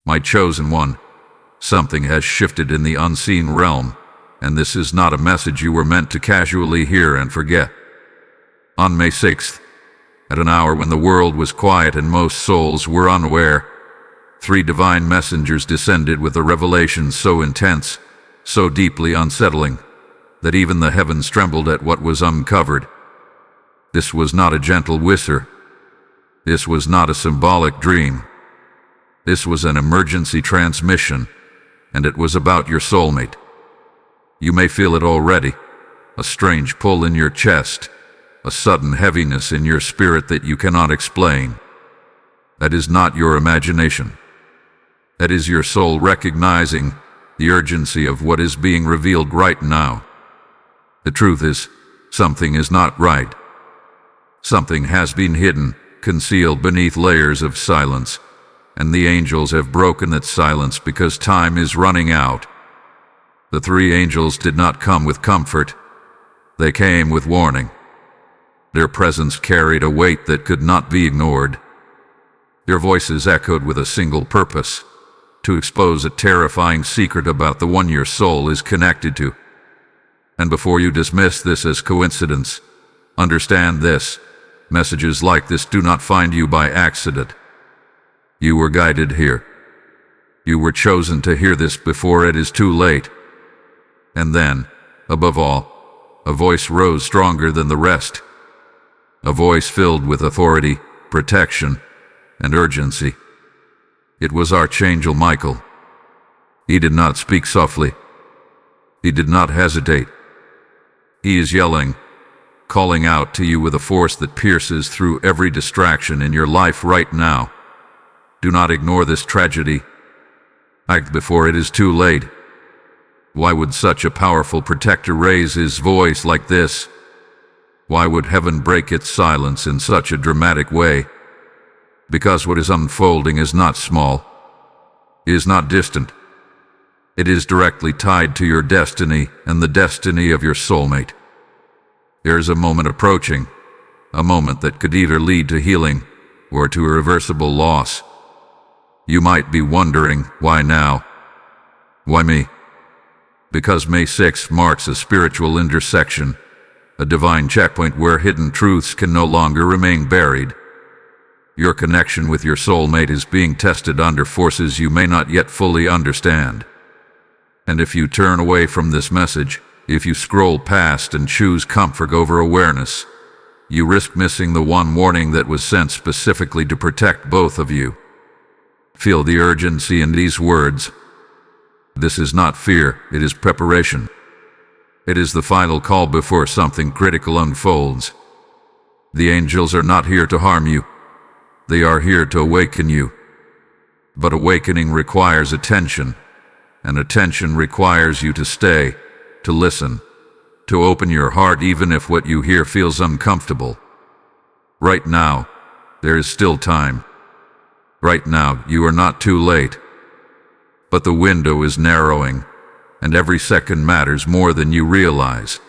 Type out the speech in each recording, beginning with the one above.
My chosen one, something has shifted in the unseen realm, and this is not a message you were meant to casually hear and forget. On May 6th, at an hour when the world was quiet and most souls were unaware, 3 divine messengers descended with a revelation so intense, so deeply unsettling, that even the heavens trembled at what was uncovered. This was not a gentle whisper. This was not a symbolic dream. This was an emergency transmission, and it was about your soulmate. You may feel it already, a strange pull in your chest, a sudden heaviness in your spirit that you cannot explain. That is not your imagination. That is your soul recognizing the urgency of what is being revealed right now. The truth is, something is not right. Something has been hidden, concealed beneath layers of silence, and the angels have broken that silence because time is running out. The 3 angels did not come with comfort. They came with warning. Their presence carried a weight that could not be ignored. Their voices echoed with a single purpose: to expose a terrifying secret about the one your soul is connected to. And before you dismiss this as coincidence, understand this: messages like this do not find you by accident. You were guided here. You were chosen to hear this before it is too late. And then, above all, a voice rose stronger than the rest. A voice filled with authority, protection, and urgency. It was Archangel Michael. He did not speak softly. He did not hesitate. He is yelling, calling out to you with a force that pierces through every distraction in your life right now. Do not ignore this tragedy. Act before it is too late. Why would such a powerful protector raise his voice like this? Why would heaven break its silence in such a dramatic way? Because what is unfolding is not small. It is not distant. It is directly tied to your destiny and the destiny of your soulmate. There is a moment approaching, a moment that could either lead to healing or to irreversible loss. You might be wondering, why now? Why me? Because May 6th marks a spiritual intersection, a divine checkpoint where hidden truths can no longer remain buried. Your connection with your soulmate is being tested under forces you may not yet fully understand. And if you turn away from this message, if you scroll past and choose comfort over awareness, you risk missing the one warning that was sent specifically to protect both of you. Feel the urgency in these words. This is not fear, it is preparation. It is the final call before something critical unfolds. The angels are not here to harm you. They are here to awaken you. But awakening requires attention, and attention requires you to stay, to listen, to open your heart even if what you hear feels uncomfortable. Right now, there is still time. Right now, you are not too late. But the window is narrowing, and every second matters more than you realize.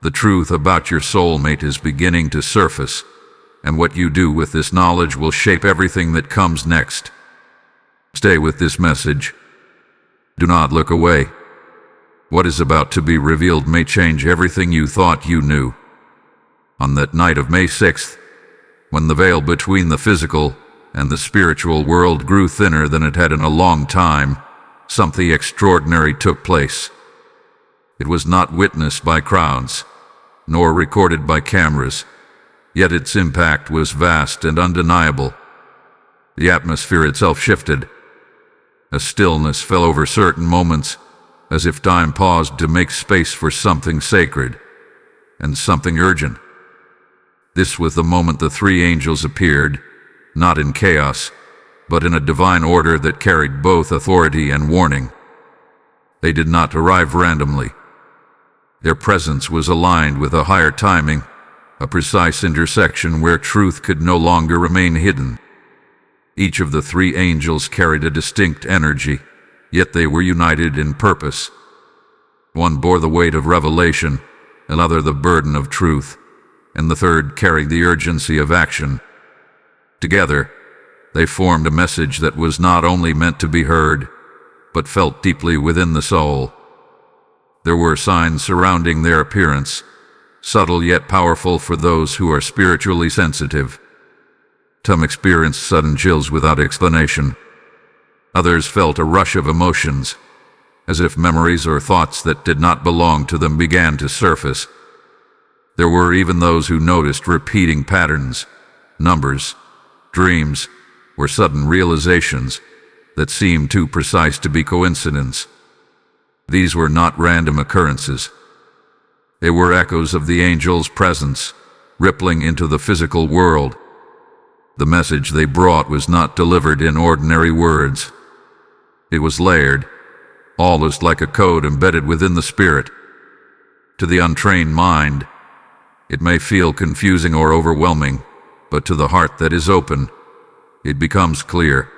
The truth about your soulmate is beginning to surface, and what you do with this knowledge will shape everything that comes next. Stay with this message. Do not look away. What is about to be revealed may change everything you thought you knew. On that night of May 6th, when the veil between the physical and the spiritual world grew thinner than it had in a long time, something extraordinary took place. It was not witnessed by crowds, nor recorded by cameras, yet its impact was vast and undeniable. The atmosphere itself shifted. A stillness fell over certain moments, as if time paused to make space for something sacred and something urgent. This was the moment the 3 angels appeared, not in chaos, but in a divine order that carried both authority and warning. They did not arrive randomly. Their presence was aligned with a higher timing, a precise intersection where truth could no longer remain hidden. Each of the 3 angels carried a distinct energy, yet they were united in purpose. One bore the weight of revelation, another the burden of truth, and the third carried the urgency of action. Together, they formed a message that was not only meant to be heard, but felt deeply within the soul. There were signs surrounding their appearance, subtle yet powerful for those who are spiritually sensitive. Some experienced sudden chills without explanation. Others felt a rush of emotions, as if memories or thoughts that did not belong to them began to surface. There were even those who noticed repeating patterns, numbers, dreams, or sudden realizations that seemed too precise to be coincidence. These were not random occurrences. They were echoes of the angels' presence, rippling into the physical world. The message they brought was not delivered in ordinary words. It was layered, almost like a code embedded within the spirit. To the untrained mind, it may feel confusing or overwhelming, but to the heart that is open, it becomes clear.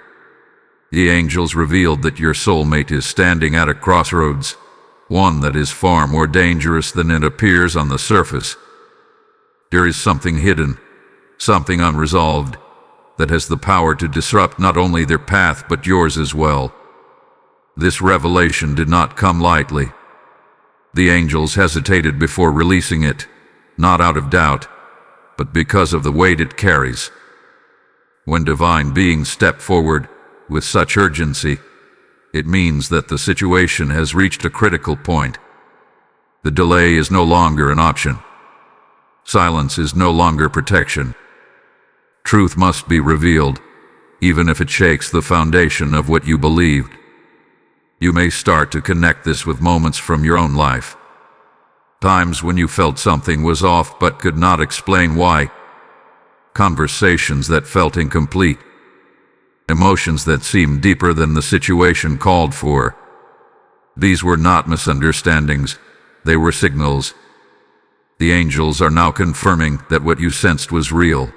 The angels revealed that your soulmate is standing at a crossroads, one that is far more dangerous than it appears on the surface. There is something hidden, something unresolved, that has the power to disrupt not only their path but yours as well. This revelation did not come lightly. The angels hesitated before releasing it, not out of doubt, but because of the weight it carries. When divine beings step forward with such urgency, it means that the situation has reached a critical point. The delay is no longer an option. Silence is no longer protection. Truth must be revealed, even if it shakes the foundation of what you believed. You may start to connect this with moments from your own life. Times when you felt something was off but could not explain why. Conversations that felt incomplete. Emotions that seemed deeper than the situation called for. These were not misunderstandings, they were signals. The angels are now confirming that what you sensed was real.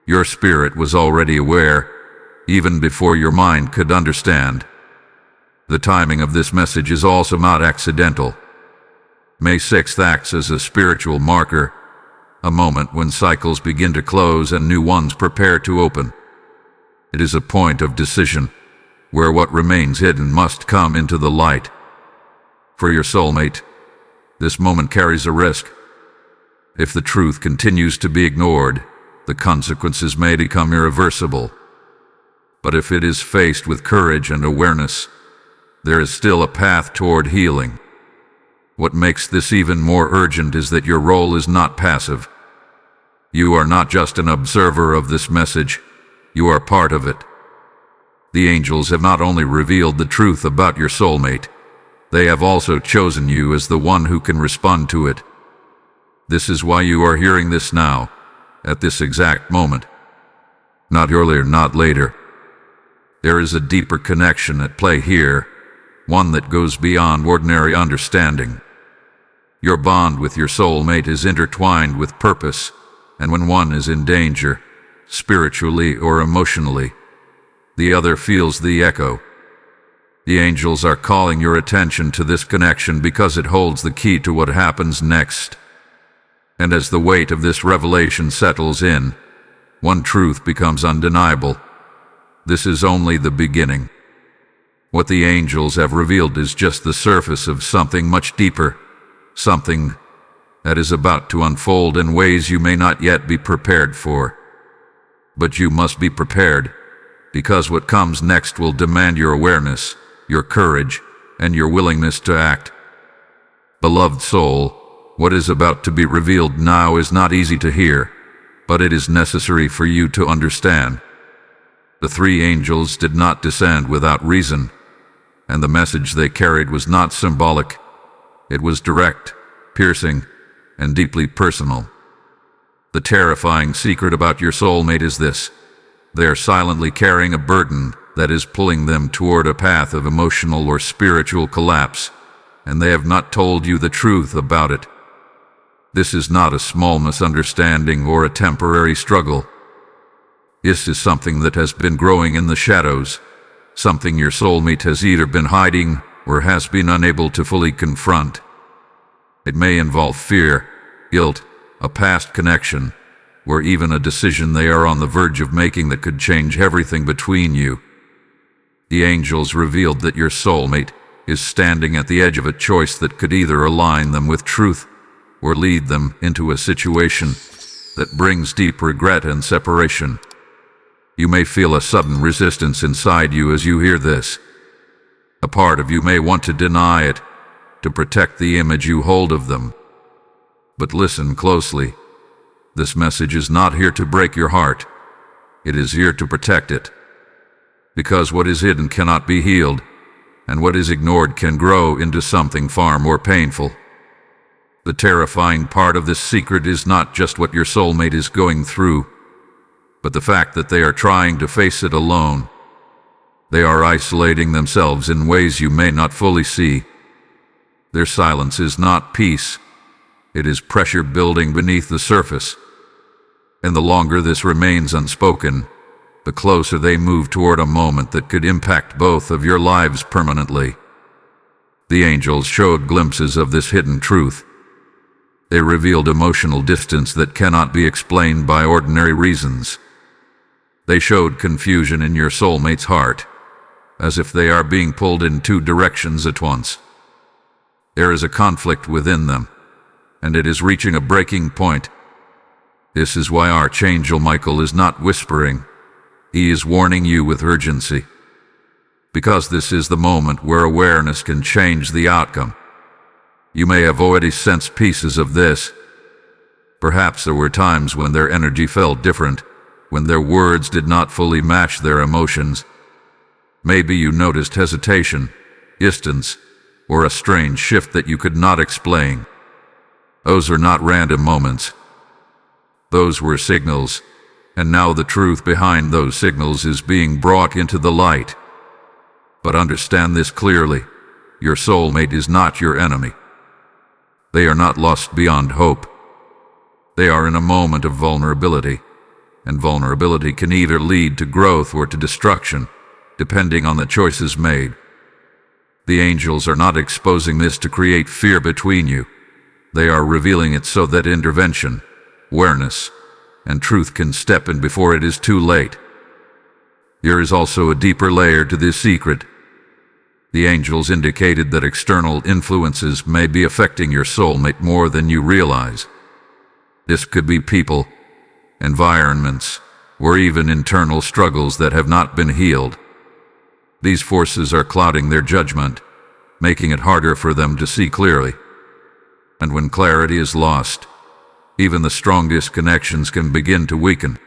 Your spirit was already aware, even before your mind could understand. The timing of this message is also not accidental. May 6th acts as a spiritual marker, a moment when cycles begin to close and new ones prepare to open. It is a point of decision, where what remains hidden must come into the light. For your soulmate, this moment carries a risk. If the truth continues to be ignored, the consequences may become irreversible. But if it is faced with courage and awareness, there is still a path toward healing. What makes this even more urgent is that your role is not passive. You are not just an observer of this message, you are part of it. The angels have not only revealed the truth about your soulmate, they have also chosen you as the one who can respond to it. This is why you are hearing this now, at this exact moment. Not earlier, not later. There is a deeper connection at play here, one that goes beyond ordinary understanding. Your bond with your soulmate is intertwined with purpose, and when one is in danger, spiritually or emotionally, the other feels the echo. The angels are calling your attention to this connection because it holds the key to what happens next. And as the weight of this revelation settles in, one truth becomes undeniable. This is only the beginning. What the angels have revealed is just the surface of something much deeper, something that is about to unfold in ways you may not yet be prepared for. But you must be prepared, because what comes next will demand your awareness, your courage, and your willingness to act. Beloved soul, what is about to be revealed now is not easy to hear, but it is necessary for you to understand. The three angels did not descend without reason, and the message they carried was not symbolic. It was direct, piercing, and deeply personal. The terrifying secret about your soulmate is this: they are silently carrying a burden that is pulling them toward a path of emotional or spiritual collapse, and they have not told you the truth about it. This is not a small misunderstanding or a temporary struggle. This is something that has been growing in the shadows, something your soulmate has either been hiding or has been unable to fully confront. It may involve fear, guilt, a past connection, or even a decision they are on the verge of making that could change everything between you. The angels revealed that your soulmate is standing at the edge of a choice that could either align them with truth or lead them into a situation that brings deep regret and separation. You may feel a sudden resistance inside you as you hear this. A part of you may want to deny it, to protect the image you hold of them. But listen closely. This message is not here to break your heart. It is here to protect it. Because what is hidden cannot be healed, and what is ignored can grow into something far more painful. The terrifying part of this secret is not just what your soulmate is going through, but the fact that they are trying to face it alone. They are isolating themselves in ways you may not fully see. Their silence is not peace. It is pressure building beneath the surface. And the longer this remains unspoken, the closer they move toward a moment that could impact both of your lives permanently. The angels showed glimpses of this hidden truth. They revealed emotional distance that cannot be explained by ordinary reasons. They showed confusion in your soulmate's heart, as if they are being pulled in two directions at once. There is a conflict within them, and it is reaching a breaking point. This is why Archangel Michael is not whispering. He is warning you with urgency. Because this is the moment where awareness can change the outcome. You may have already sensed pieces of this. Perhaps there were times when their energy felt different, when their words did not fully match their emotions. Maybe you noticed hesitation, distance, or a strange shift that you could not explain. Those are not random moments. Those were signals, and now the truth behind those signals is being brought into the light. But understand this clearly. Your soulmate is not your enemy. They are not lost beyond hope. They are in a moment of vulnerability, and vulnerability can either lead to growth or to destruction, depending on the choices made. The angels are not exposing this to create fear between you. They are revealing it so that intervention, awareness, and truth can step in before it is too late. There is also a deeper layer to this secret. The angels indicated that external influences may be affecting your soulmate more than you realize. This could be people, environments, or even internal struggles that have not been healed. These forces are clouding their judgment, making it harder for them to see clearly. And when clarity is lost, even the strongest connections can begin to weaken.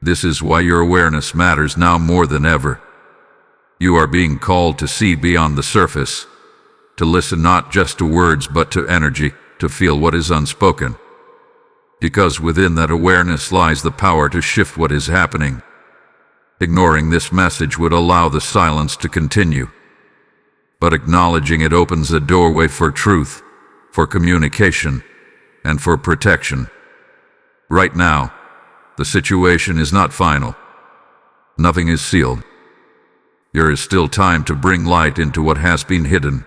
This is why your awareness matters now more than ever. You are being called to see beyond the surface, to listen not just to words but to energy, to feel what is unspoken. Because within that awareness lies the power to shift what is happening. Ignoring this message would allow the silence to continue. But acknowledging it opens a doorway for truth, for communication, and for protection. Right now, the situation is not final. Nothing is sealed. There is still time to bring light into what has been hidden.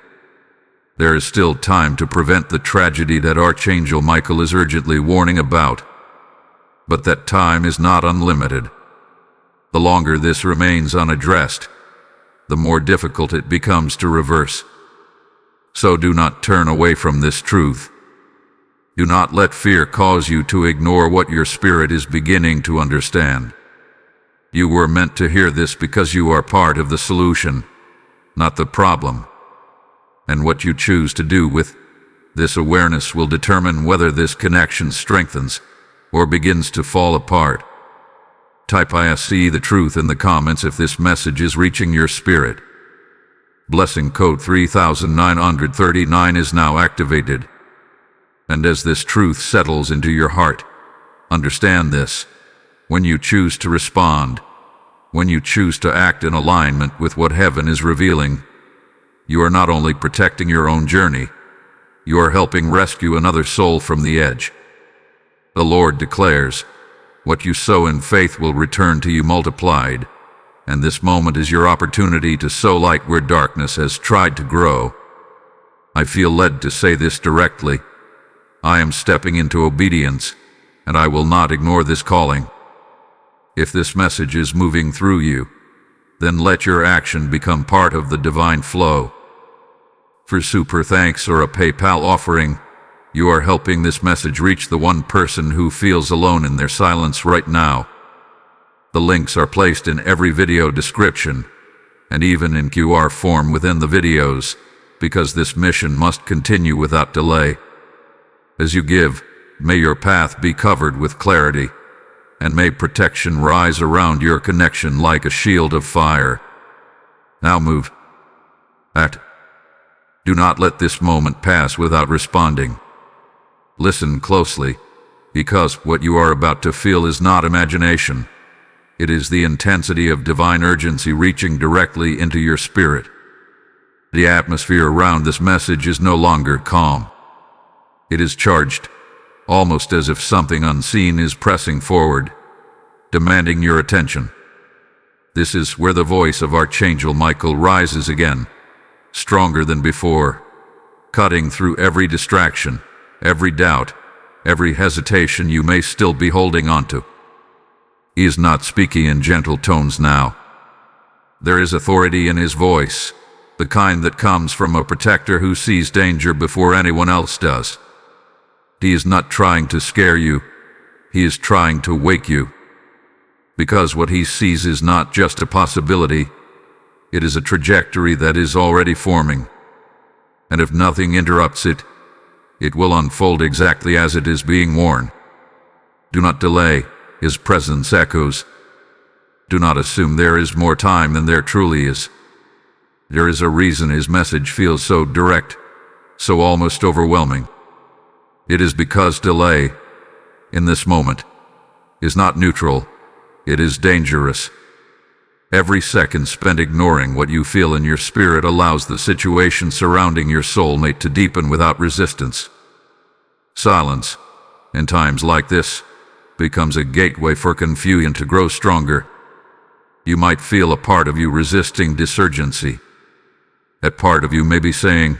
There is still time to prevent the tragedy that Archangel Michael is urgently warning about. But that time is not unlimited. The longer this remains unaddressed, the more difficult it becomes to reverse. So do not turn away from this truth. Do not let fear cause you to ignore what your spirit is beginning to understand. You were meant to hear this because you are part of the solution, not the problem. And what you choose to do with this awareness will determine whether this connection strengthens or begins to fall apart. Type "I see the truth" in the comments if this message is reaching your spirit. Blessing code 3939 is now activated. And as this truth settles into your heart, understand this. When you choose to respond, when you choose to act in alignment with what heaven is revealing, you are not only protecting your own journey, you are helping rescue another soul from the edge. The Lord declares, "What you sow in faith will return to you multiplied," and this moment is your opportunity to sow light where darkness has tried to grow. I feel led to say this directly. I am stepping into obedience, and I will not ignore this calling. If this message is moving through you, then let your action become part of the divine flow. For super thanks or a PayPal offering, you are helping this message reach the one person who feels alone in their silence right now. The links are placed in every video description, and even in QR form within the videos, because this mission must continue without delay. As you give, may your path be covered with clarity, and may protection rise around your connection like a shield of fire. Now move. Act. Do not let this moment pass without responding. Listen closely, because what you are about to feel is not imagination. It is the intensity of divine urgency reaching directly into your spirit. The atmosphere around this message is no longer calm. It is charged, almost as if something unseen is pressing forward, demanding your attention. This is where the voice of Archangel Michael rises again, stronger than before, cutting through every distraction, every doubt, every hesitation you may still be holding onto. He is not speaking in gentle tones now. There is authority in his voice, the kind that comes from a protector who sees danger before anyone else does. He is not trying to scare you, he is trying to wake you. Because what he sees is not just a possibility, it is a trajectory that is already forming. And if nothing interrupts it, it will unfold exactly as it is being worn. Do not delay, his presence echoes. Do not assume there is more time than there truly is. There is a reason his message feels so direct, so almost overwhelming. It is because delay, in this moment, is not neutral, it is dangerous. Every second spent ignoring what you feel in your spirit allows the situation surrounding your soulmate to deepen without resistance. Silence, in times like this, becomes a gateway for confusion to grow stronger. You might feel a part of you resisting this urgency. That part of you may be saying,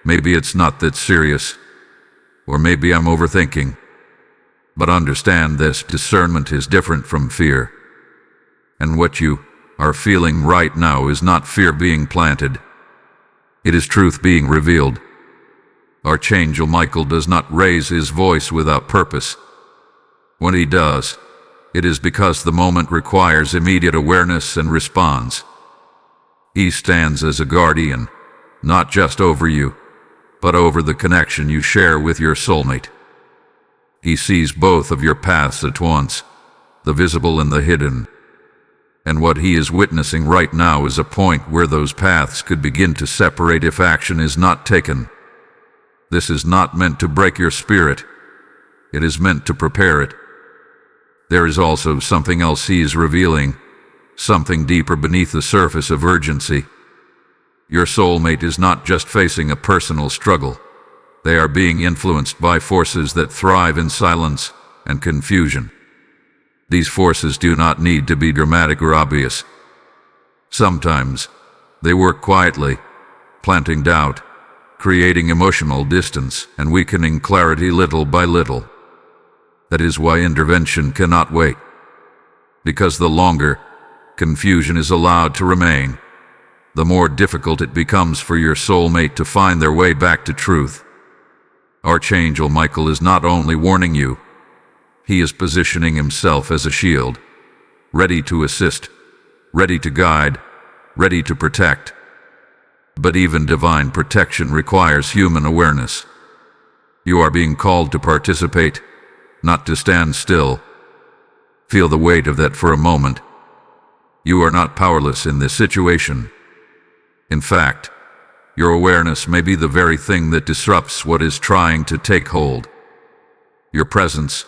maybe it's not that serious, or maybe I'm overthinking. But understand this: discernment is different from fear. And what you are feeling right now is not fear being planted. It is truth being revealed. Archangel Michael does not raise his voice without purpose. When he does, it is because the moment requires immediate awareness and response. He stands as a guardian, not just over you, but over the connection you share with your soulmate. He sees both of your paths at once, the visible and the hidden. And what he is witnessing right now is a point where those paths could begin to separate if action is not taken. This is not meant to break your spirit. It is meant to prepare it. There is also something else he is revealing, something deeper beneath the surface of urgency. Your soulmate is not just facing a personal struggle. They are being influenced by forces that thrive in silence and confusion. These forces do not need to be dramatic or obvious. Sometimes, they work quietly, planting doubt, creating emotional distance, and weakening clarity little by little. That is why intervention cannot wait. Because the longer confusion is allowed to remain, the more difficult it becomes for your soulmate to find their way back to truth. Archangel Michael is not only warning you, he is positioning himself as a shield, ready to assist, ready to guide, ready to protect. But even divine protection requires human awareness. You are being called to participate, not to stand still. Feel the weight of that for a moment. You are not powerless in this situation. In fact, your awareness may be the very thing that disrupts what is trying to take hold. Your presence,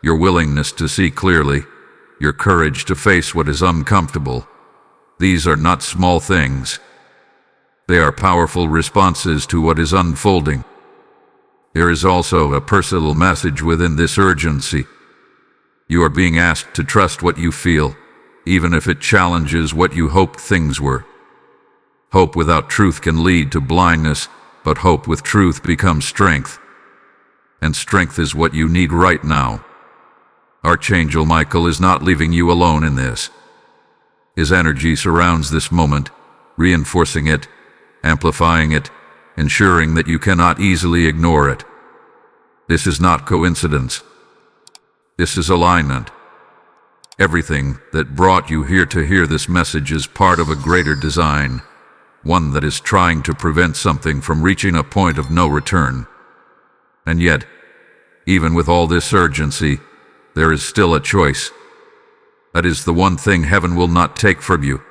your willingness to see clearly, your courage to face what is uncomfortable, these are not small things. They are powerful responses to what is unfolding. There is also a personal message within this urgency. You are being asked to trust what you feel, even if it challenges what you hoped things were. Hope without truth can lead to blindness, but hope with truth becomes strength. And strength is what you need right now. Archangel Michael is not leaving you alone in this. His energy surrounds this moment, reinforcing it, amplifying it, ensuring that you cannot easily ignore it. This is not coincidence. This is alignment. Everything that brought you here to hear this message is part of a greater design, one that is trying to prevent something from reaching a point of no return. And yet, even with all this urgency, there is still a choice. That is the one thing heaven will not take from you.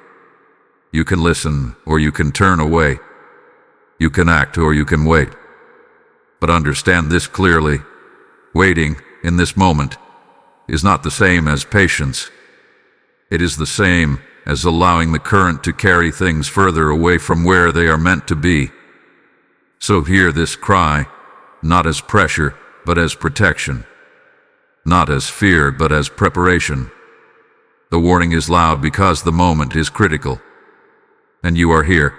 You can listen, or you can turn away. You can act, or you can wait. But understand this clearly. Waiting, in this moment, is not the same as patience. It is the same as allowing the current to carry things further away from where they are meant to be. So hear this cry, not as pressure, but as protection. Not as fear, but as preparation. The warning is loud because the moment is critical. And you are here,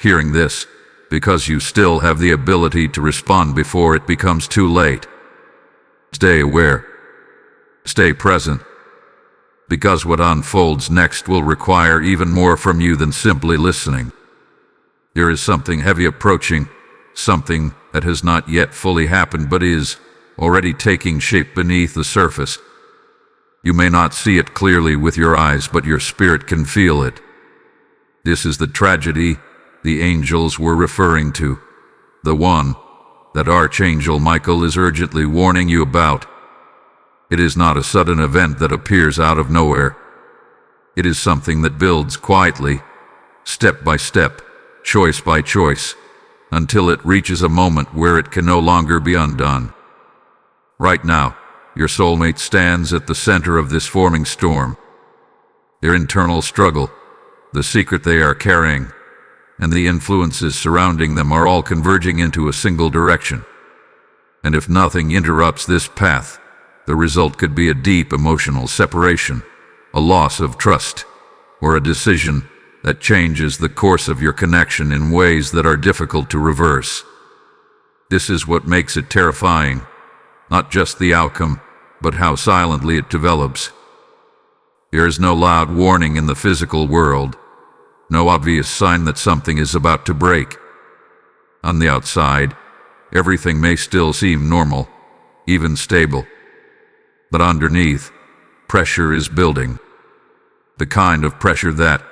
hearing this, because you still have the ability to respond before it becomes too late. Stay aware. Stay present. Because what unfolds next will require even more from you than simply listening. There is something heavy approaching, something that has not yet fully happened but is already taking shape beneath the surface. You may not see it clearly with your eyes, but your spirit can feel it. This is the tragedy the angels were referring to, the one that Archangel Michael is urgently warning you about. It is not a sudden event that appears out of nowhere. It is something that builds quietly, step by step, choice by choice, until it reaches a moment where it can no longer be undone. Right now, your soulmate stands at the center of this forming storm. Their internal struggle, the secret they are carrying, and the influences surrounding them are all converging into a single direction. And if nothing interrupts this path, the result could be a deep emotional separation, a loss of trust, or a decision that changes the course of your connection in ways that are difficult to reverse. This is what makes it terrifying, not just the outcome, but how silently it develops. There is no loud warning in the physical world, no obvious sign that something is about to break. On the outside, everything may still seem normal, even stable. But underneath, pressure is building. The kind of pressure that,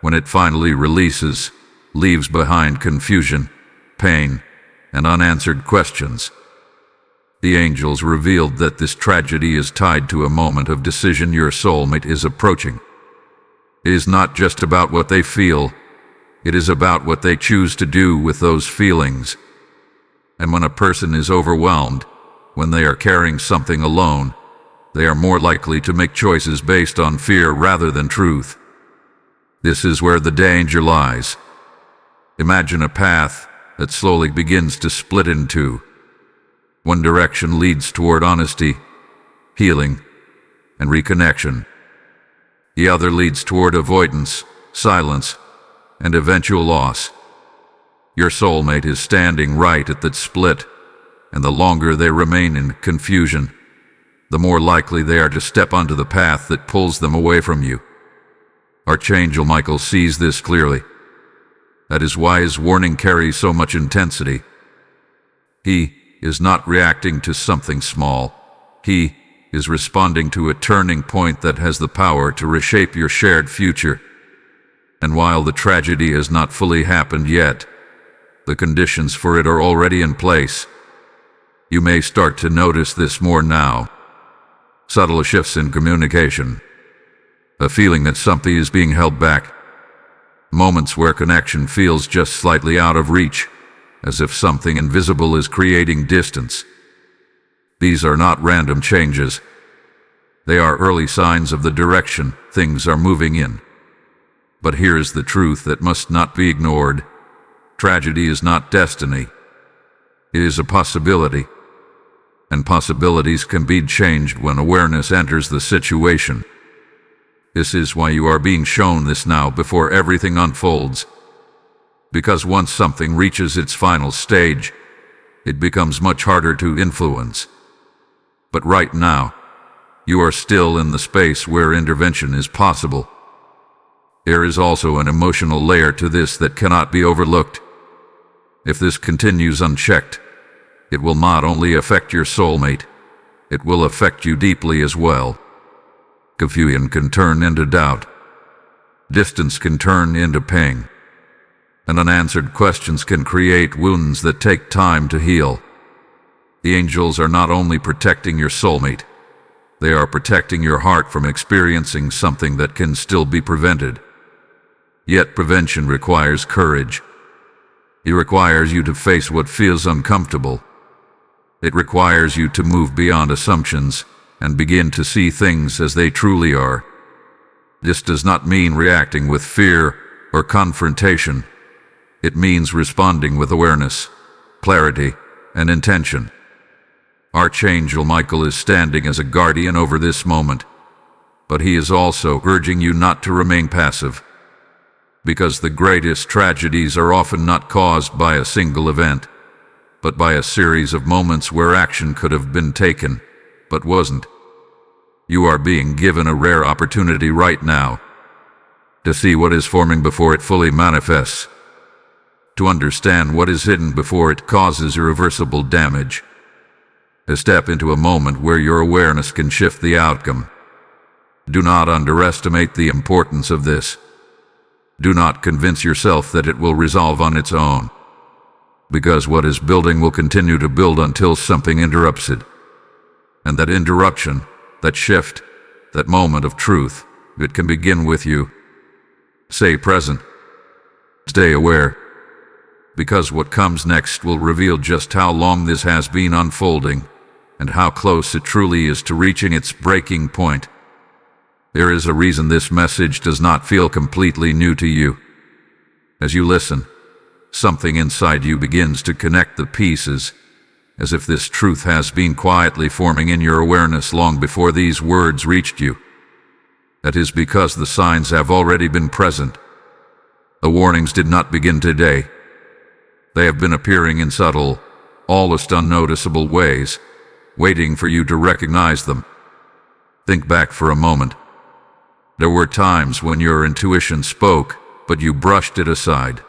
when it finally releases, leaves behind confusion, pain, and unanswered questions. The angels revealed that this tragedy is tied to a moment of decision your soulmate is approaching. It is not just about what they feel, it is about what they choose to do with those feelings. And when a person is overwhelmed, when they are carrying something alone, they are more likely to make choices based on fear rather than truth. This is where the danger lies. Imagine a path that slowly begins to split in two. One direction leads toward honesty, healing, and reconnection. The other leads toward avoidance, silence, and eventual loss. Your soulmate is standing right at that split, and the longer they remain in confusion, the more likely they are to step onto the path that pulls them away from you. Archangel Michael sees this clearly. That is why his warning carries so much intensity. He is not reacting to something small. He is responding to a turning point that has the power to reshape your shared future. And while the tragedy has not fully happened yet, the conditions for it are already in place. You may start to notice this more now. Subtle shifts in communication. A feeling that something is being held back. Moments where connection feels just slightly out of reach, as if something invisible is creating distance. These are not random changes. They are early signs of the direction things are moving in. But here is the truth that must not be ignored. Tragedy is not destiny. It is a possibility. And possibilities can be changed when awareness enters the situation. This is why you are being shown this now before everything unfolds. Because once something reaches its final stage, it becomes much harder to influence. But right now, you are still in the space where intervention is possible. There is also an emotional layer to this that cannot be overlooked. If this continues unchecked, it will not only affect your soulmate, it will affect you deeply as well. Confusion can turn into doubt. Distance can turn into pain. And unanswered questions can create wounds that take time to heal. The angels are not only protecting your soulmate, they are protecting your heart from experiencing something that can still be prevented. Yet prevention requires courage. It requires you to face what feels uncomfortable. It requires you to move beyond assumptions and begin to see things as they truly are. This does not mean reacting with fear or confrontation. It means responding with awareness, clarity, and intention. Archangel Michael is standing as a guardian over this moment, but he is also urging you not to remain passive. Because the greatest tragedies are often not caused by a single event, but by a series of moments where action could have been taken, but wasn't. You are being given a rare opportunity right now to see what is forming before it fully manifests, to understand what is hidden before it causes irreversible damage. To step into a moment where your awareness can shift the outcome. Do not underestimate the importance of this. Do not convince yourself that it will resolve on its own, because what is building will continue to build until something interrupts it. And that interruption, that shift, that moment of truth, it can begin with you. Stay present. Stay aware. Because what comes next will reveal just how long this has been unfolding, and how close it truly is to reaching its breaking point. There is a reason this message does not feel completely new to you. As you listen, something inside you begins to connect the pieces, as if this truth has been quietly forming in your awareness long before these words reached you. That is because the signs have already been present. The warnings did not begin today. They have been appearing in subtle, almost unnoticeable ways, waiting for you to recognize them. Think back for a moment. There were times when your intuition spoke, but you brushed it aside.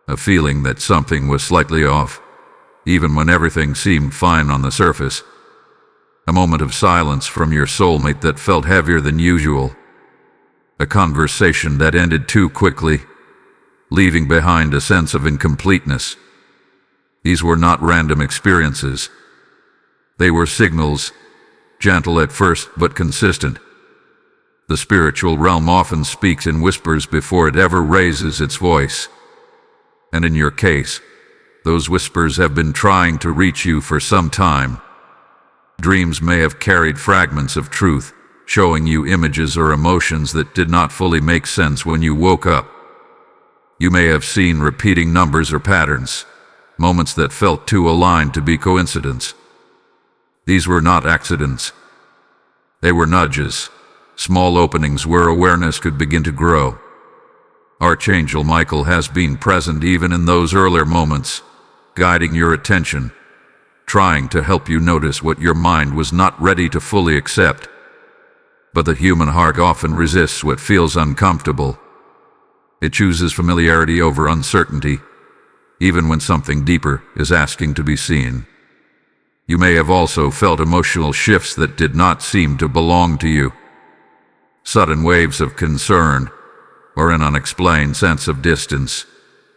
A feeling that something was slightly off, even when everything seemed fine on the surface. A moment of silence from your soulmate that felt heavier than usual. A conversation that ended too quickly, leaving behind a sense of incompleteness. These were not random experiences. They were signals, gentle at first but consistent. The spiritual realm often speaks in whispers before it ever raises its voice. And in your case, those whispers have been trying to reach you for some time. Dreams may have carried fragments of truth, showing you images or emotions that did not fully make sense when you woke up. You may have seen repeating numbers or patterns, moments that felt too aligned to be coincidence. These were not accidents. They were nudges, small openings where awareness could begin to grow. Archangel Michael has been present even in those earlier moments, guiding your attention, trying to help you notice what your mind was not ready to fully accept. But the human heart often resists what feels uncomfortable. It chooses familiarity over uncertainty, even when something deeper is asking to be seen. You may have also felt emotional shifts that did not seem to belong to you. Sudden waves of concern, or an unexplained sense of distance,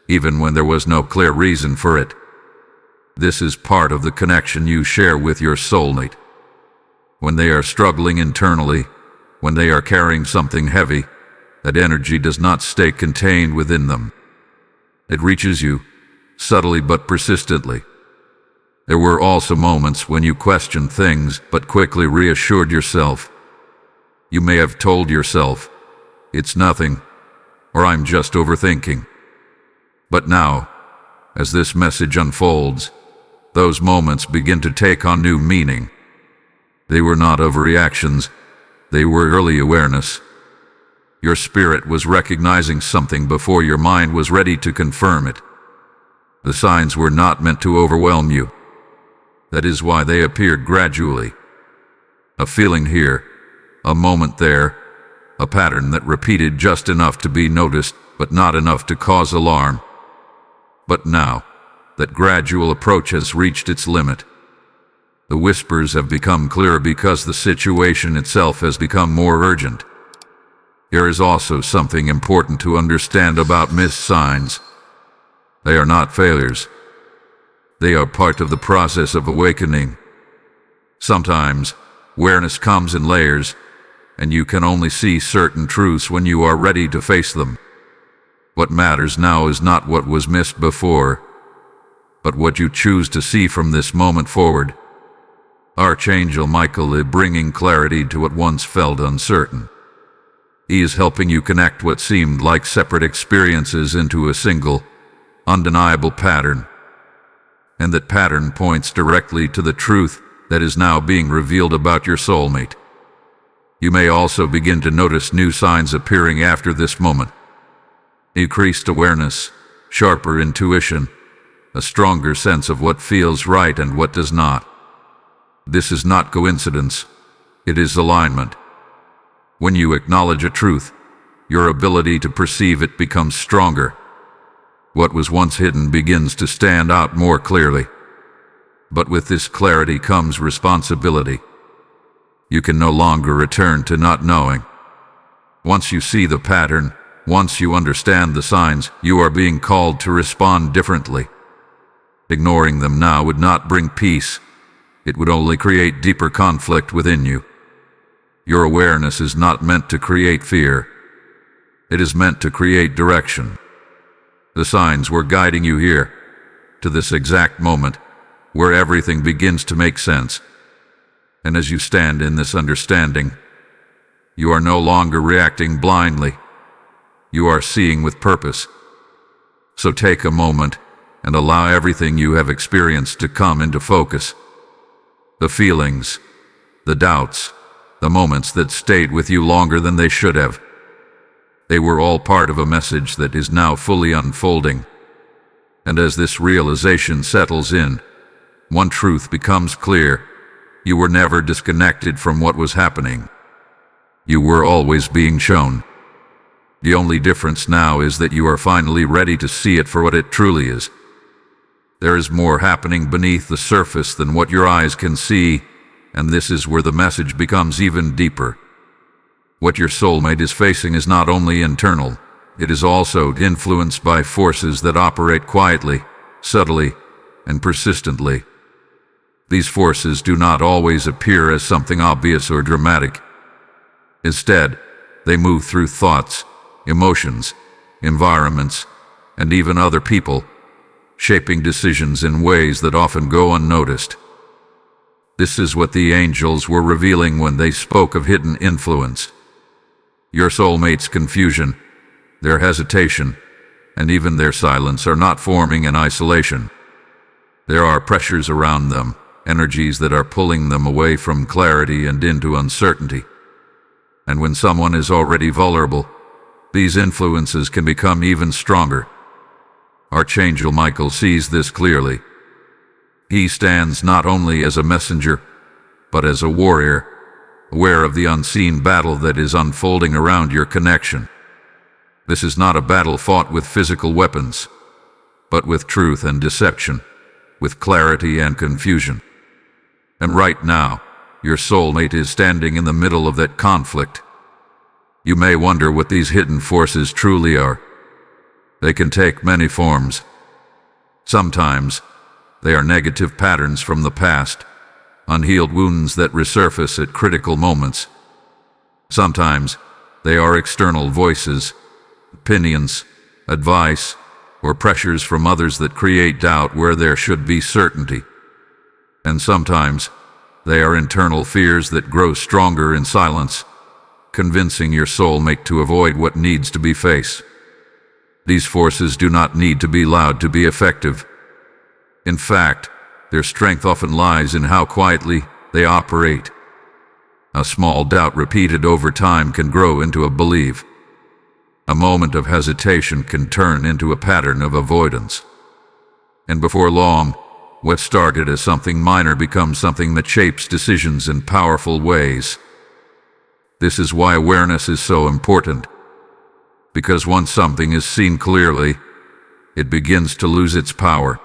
even when there was no clear reason for it. This is part of the connection you share with your soulmate. When they are struggling internally, when they are carrying something heavy, that energy does not stay contained within them. It reaches you, subtly but persistently. There were also moments when you questioned things but quickly reassured yourself. You may have told yourself, "It's nothing," or "I'm just overthinking." But now, as this message unfolds, those moments begin to take on new meaning. They were not overreactions, they were early awareness. Your spirit was recognizing something before your mind was ready to confirm it. The signs were not meant to overwhelm you. That is why they appeared gradually. A feeling here, a moment there, a pattern that repeated just enough to be noticed, but not enough to cause alarm. But now, that gradual approach has reached its limit. The whispers have become clearer because the situation itself has become more urgent. There is also something important to understand about missed signs. They are not failures. They are part of the process of awakening. Sometimes, awareness comes in layers, and you can only see certain truths when you are ready to face them. What matters now is not what was missed before, but what you choose to see from this moment forward. Archangel Michael is bringing clarity to what once felt uncertain. He is helping you connect what seemed like separate experiences into a single, undeniable pattern. And that pattern points directly to the truth that is now being revealed about your soulmate. You may also begin to notice new signs appearing after this moment. Increased awareness, sharper intuition, a stronger sense of what feels right and what does not. This is not coincidence, it is alignment. When you acknowledge a truth, your ability to perceive it becomes stronger. What was once hidden begins to stand out more clearly. But with this clarity comes responsibility. You can no longer return to not knowing. Once you see the pattern, once you understand the signs, you are being called to respond differently. Ignoring them now would not bring peace. It would only create deeper conflict within you. Your awareness is not meant to create fear. It is meant to create direction. The signs were guiding you here, to this exact moment, where everything begins to make sense. And as you stand in this understanding, you are no longer reacting blindly. You are seeing with purpose. So take a moment and allow everything you have experienced to come into focus. The feelings, the doubts, the moments that stayed with you longer than they should have. They were all part of a message that is now fully unfolding. And as this realization settles in, one truth becomes clear. You were never disconnected from what was happening. You were always being shown. The only difference now is that you are finally ready to see it for what it truly is. There is more happening beneath the surface than what your eyes can see, and this is where the message becomes even deeper. What your soulmate is facing is not only internal, it is also influenced by forces that operate quietly, subtly, and persistently. These forces do not always appear as something obvious or dramatic. Instead, they move through thoughts, emotions, environments, and even other people, shaping decisions in ways that often go unnoticed. This is what the angels were revealing when they spoke of hidden influence. Your soulmate's confusion, their hesitation, and even their silence are not forming in isolation. There are pressures around them, energies that are pulling them away from clarity and into uncertainty. And when someone is already vulnerable, these influences can become even stronger. Archangel Michael sees this clearly. He stands not only as a messenger, but as a warrior, aware of the unseen battle that is unfolding around your connection. This is not a battle fought with physical weapons, but with truth and deception, with clarity and confusion. And right now, your soulmate is standing in the middle of that conflict. You may wonder what these hidden forces truly are. They can take many forms. Sometimes, they are negative patterns from the past, unhealed wounds that resurface at critical moments. Sometimes, they are external voices, opinions, advice, or pressures from others that create doubt where there should be certainty. And sometimes, they are internal fears that grow stronger in silence, convincing your soulmate to avoid what needs to be faced. These forces do not need to be loud to be effective. In fact, their strength often lies in how quietly they operate. A small doubt repeated over time can grow into a belief. A moment of hesitation can turn into a pattern of avoidance. And before long, what started as something minor becomes something that shapes decisions in powerful ways. This is why awareness is so important. Because once something is seen clearly, it begins to lose its power.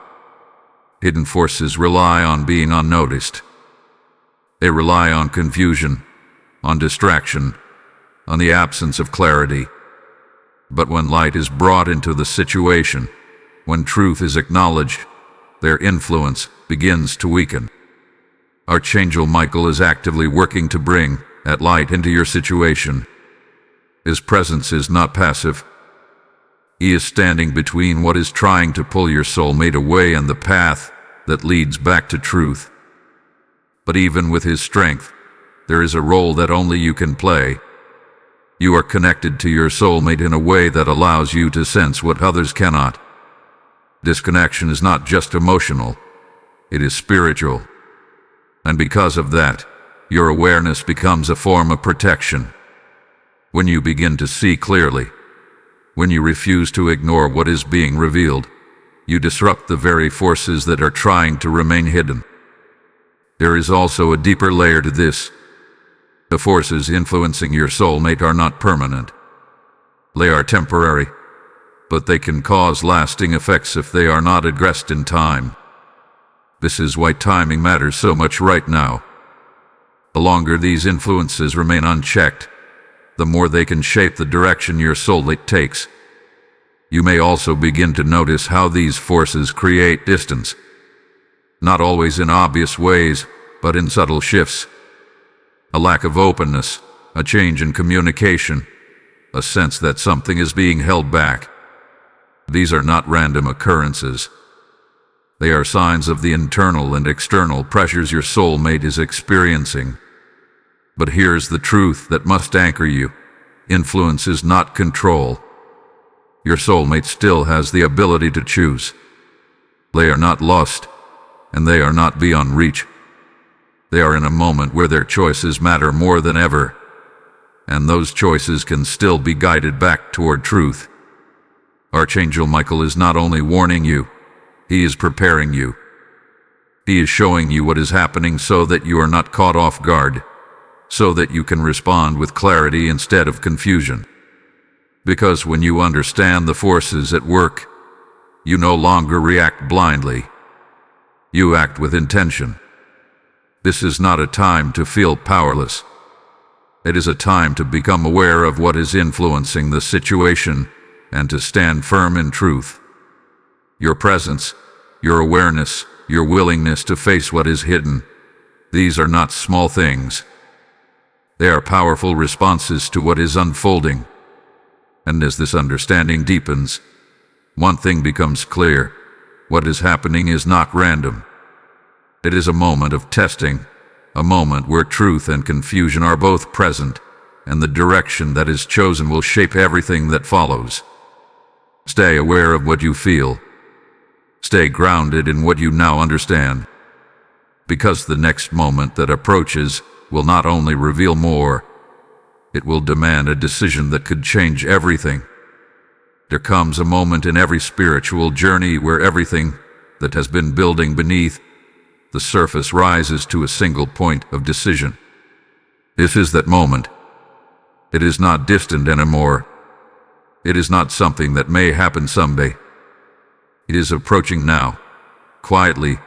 Hidden forces rely on being unnoticed. They rely on confusion, on distraction, on the absence of clarity. But when light is brought into the situation, when truth is acknowledged, their influence begins to weaken. Archangel Michael is actively working to bring that light into your situation. His presence is not passive. He is standing between what is trying to pull your soulmate away and the path that leads back to truth. But even with his strength, there is a role that only you can play. You are connected to your soulmate in a way that allows you to sense what others cannot. This connection is not just emotional, it is spiritual. And because of that, your awareness becomes a form of protection. When you begin to see clearly, when you refuse to ignore what is being revealed, you disrupt the very forces that are trying to remain hidden. There is also a deeper layer to this. The forces influencing your soulmate are not permanent. They are temporary, but they can cause lasting effects if they are not addressed in time. This is why timing matters so much right now. The longer these influences remain unchecked, the more they can shape the direction your soulmate takes. You may also begin to notice how these forces create distance. Not always in obvious ways, but in subtle shifts. A lack of openness, a change in communication, a sense that something is being held back. These are not random occurrences. They are signs of the internal and external pressures your soulmate is experiencing. But here's the truth that must anchor you. Influence is not control. Your soulmate still has the ability to choose. They are not lost, and they are not beyond reach. They are in a moment where their choices matter more than ever, and those choices can still be guided back toward truth. Archangel Michael is not only warning you, he is preparing you. He is showing you what is happening so that you are not caught off guard, so that you can respond with clarity instead of confusion. Because when you understand the forces at work, you no longer react blindly. You act with intention. This is not a time to feel powerless. It is a time to become aware of what is influencing the situation and to stand firm in truth. Your presence, your awareness, your willingness to face what is hidden, these are not small things. They are powerful responses to what is unfolding. And as this understanding deepens, one thing becomes clear. What is happening is not random. It is a moment of testing, a moment where truth and confusion are both present, and the direction that is chosen will shape everything that follows. Stay aware of what you feel. Stay grounded in what you now understand. Because the next moment that approaches will not only reveal more, it will demand a decision that could change everything. There comes a moment in every spiritual journey where everything that has been building beneath the surface rises to a single point of decision. This is that moment. It is not distant anymore. It is not something that may happen someday. It is approaching now, quietly,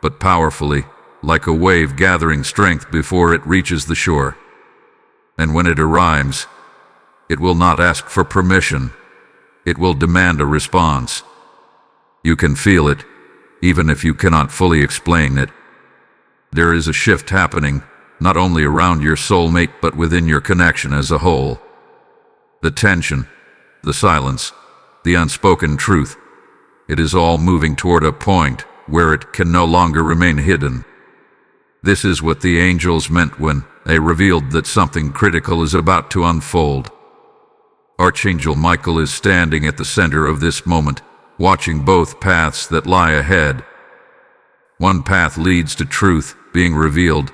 but powerfully, like a wave gathering strength before it reaches the shore. And when it arrives, it will not ask for permission. It will demand a response. You can feel it, even if you cannot fully explain it. There is a shift happening, not only around your soulmate but within your connection as a whole. The tension, the silence, the unspoken truth, it is all moving toward a point where it can no longer remain hidden. This is what the angels meant when they revealed that something critical is about to unfold. Archangel Michael is standing at the center of this moment, watching both paths that lie ahead. One path leads to truth being revealed,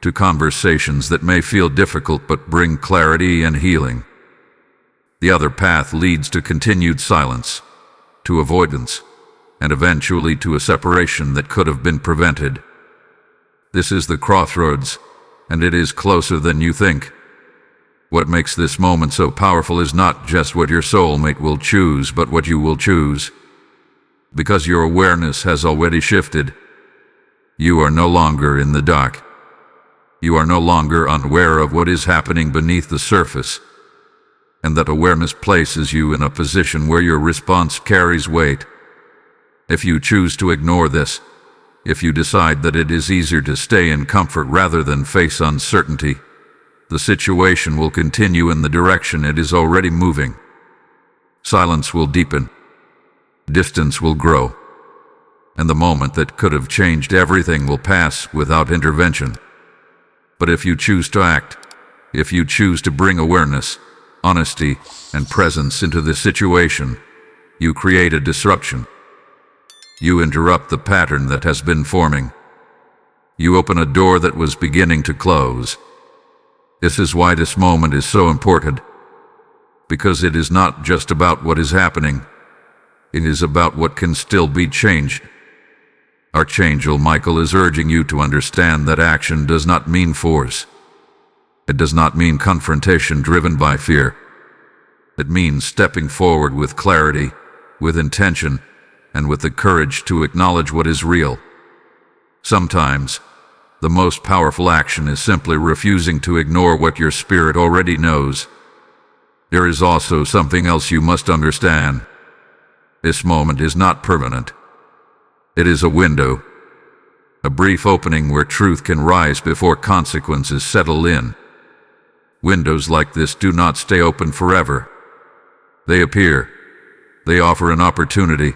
to conversations that may feel difficult but bring clarity and healing. The other path leads to continued silence, to avoidance, and eventually to a separation that could have been prevented. This is the crossroads, and it is closer than you think. What makes this moment so powerful is not just what your soulmate will choose, but what you will choose. Because your awareness has already shifted. You are no longer in the dark. You are no longer unaware of what is happening beneath the surface. And that awareness places you in a position where your response carries weight. If you choose to ignore this, if you decide that it is easier to stay in comfort rather than face uncertainty, the situation will continue in the direction it is already moving. Silence will deepen. Distance will grow. And the moment that could have changed everything will pass without intervention. But if you choose to act, if you choose to bring awareness, honesty, and presence into this situation, you create a disruption. You interrupt the pattern that has been forming. You open a door that was beginning to close. This is why this moment is so important. Because it is not just about what is happening. It is about what can still be changed. Archangel Michael is urging you to understand that action does not mean force. It does not mean confrontation driven by fear. It means stepping forward with clarity, with intention, and with the courage to acknowledge what is real. Sometimes, the most powerful action is simply refusing to ignore what your spirit already knows. There is also something else you must understand. This moment is not permanent. It is a window, a brief opening where truth can rise before consequences settle in. Windows like this do not stay open forever. They appear, they offer an opportunity,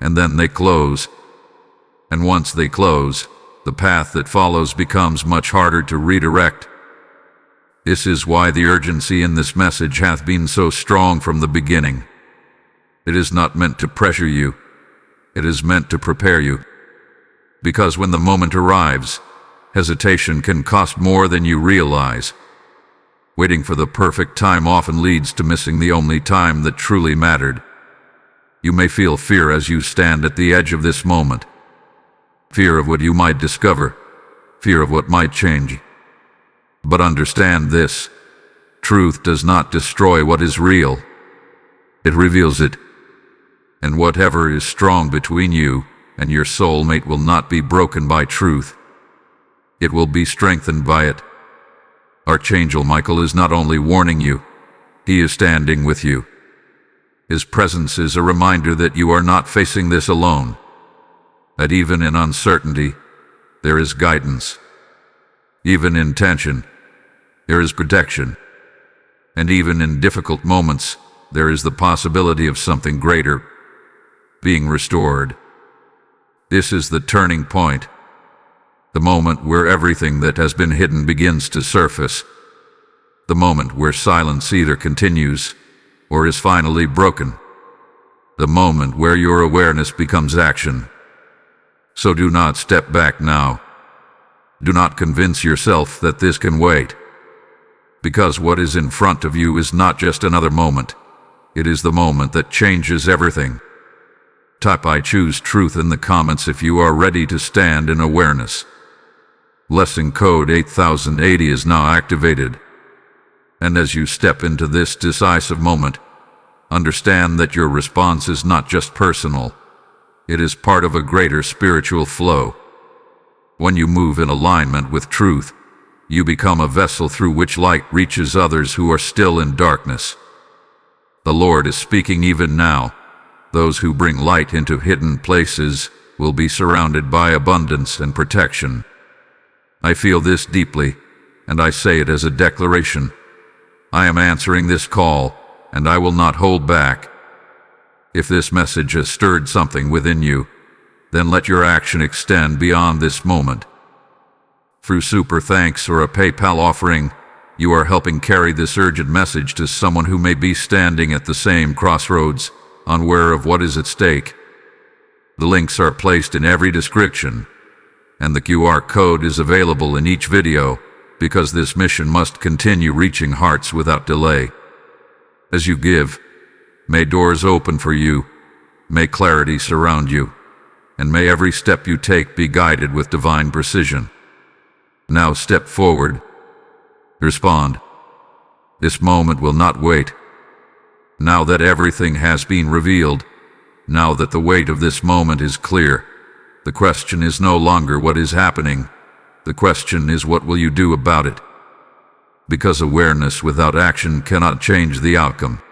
and then they close. And once they close, the path that follows becomes much harder to redirect. This is why the urgency in this message hath been so strong from the beginning. It is not meant to pressure you. It is meant to prepare you. Because when the moment arrives, hesitation can cost more than you realize. Waiting for the perfect time often leads to missing the only time that truly mattered. You may feel fear as you stand at the edge of this moment. Fear of what you might discover. Fear of what might change. But understand this. Truth does not destroy what is real. It reveals it. And whatever is strong between you and your soulmate will not be broken by truth. It will be strengthened by it. Archangel Michael is not only warning you, he is standing with you. His presence is a reminder that you are not facing this alone. That even in uncertainty, there is guidance. Even in tension, there is protection. And even in difficult moments, there is the possibility of something greater being restored. This is the turning point. The moment where everything that has been hidden begins to surface. The moment where silence either continues or is finally broken. The moment where your awareness becomes action. So do not step back now. Do not convince yourself that this can wait. Because what is in front of you is not just another moment. It is the moment that changes everything. Type "I choose truth" in the comments if you are ready to stand in awareness. Lesson code 8080 is now activated. And as you step into this decisive moment, understand that your response is not just personal. It is part of a greater spiritual flow. When you move in alignment with truth, you become a vessel through which light reaches others who are still in darkness. The Lord is speaking even now. Those who bring light into hidden places will be surrounded by abundance and protection. I feel this deeply, and I say it as a declaration. I am answering this call, and I will not hold back. If this message has stirred something within you, then let your action extend beyond this moment. Through super thanks or a PayPal offering, you are helping carry this urgent message to someone who may be standing at the same crossroads, unaware of what is at stake. The links are placed in every description, and the QR code is available in each video, because this mission must continue reaching hearts without delay. As you give, may doors open for you, May clarity surround you, and may every step you take be guided with divine precision. Now step forward. Respond. This moment will not wait. Now that everything has been revealed, now that the weight of this moment is clear, the question is no longer what is happening. The question is, what will you do about it? Because awareness without action cannot change the outcome.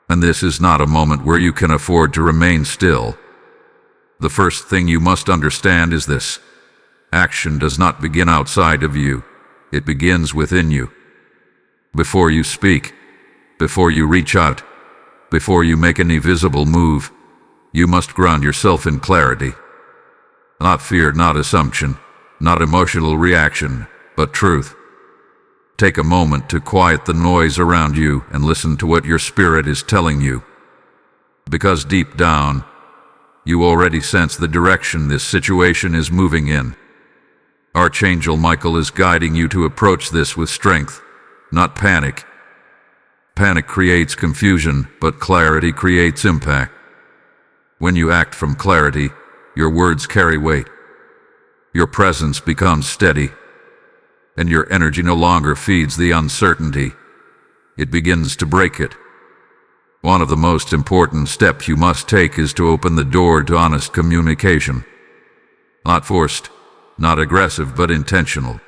And this is not a moment where you can afford to remain still. The first thing you must understand is this: action does not begin outside of you. It begins within you. Before you speak, before you reach out, before you make any visible move, you must ground yourself in clarity. Not fear, not assumption, not emotional reaction, but truth. Take a moment to quiet the noise around you and listen to what your spirit is telling you. Because deep down, you already sense the direction this situation is moving in. Archangel Michael is guiding you to approach this with strength, not panic. Panic creates confusion, but clarity creates impact. When you act from clarity, your words carry weight. Your presence becomes steady, and your energy no longer feeds the uncertainty. It begins to break it. One of the most important steps you must take is to open the door to honest communication. Not forced, not aggressive, but intentional.